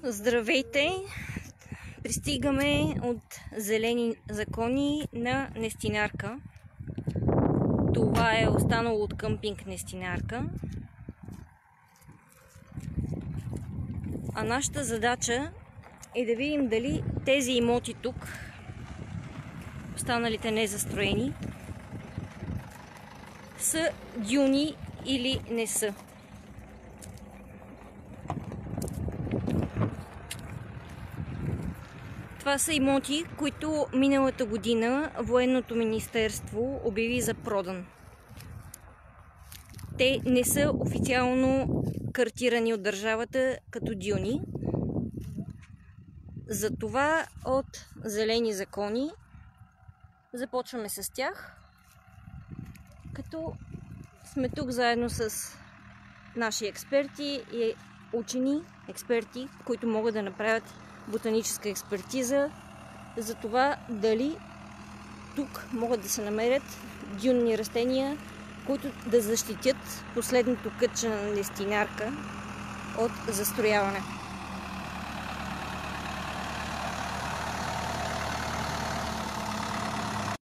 Здравейте! Пристигаме от Зелени закони на Нестинарка. Това е останало от къмпинг Нестинарка. А нашата задача е да видим дали тези имоти тук, останалите незастроени, са дюни или не са. Това са имоти, които миналата година Военното министерство обяви за продан. Те не са официално картирани от държавата като дюни. Затова от Зелени закони започваме с тях, като сме тук заедно с наши експерти и учени, експерти, които могат да направят ботаническа експертиза за това дали тук могат да се намерят дюнни растения, които да защитят последното кътче на Нестинарка от застрояване.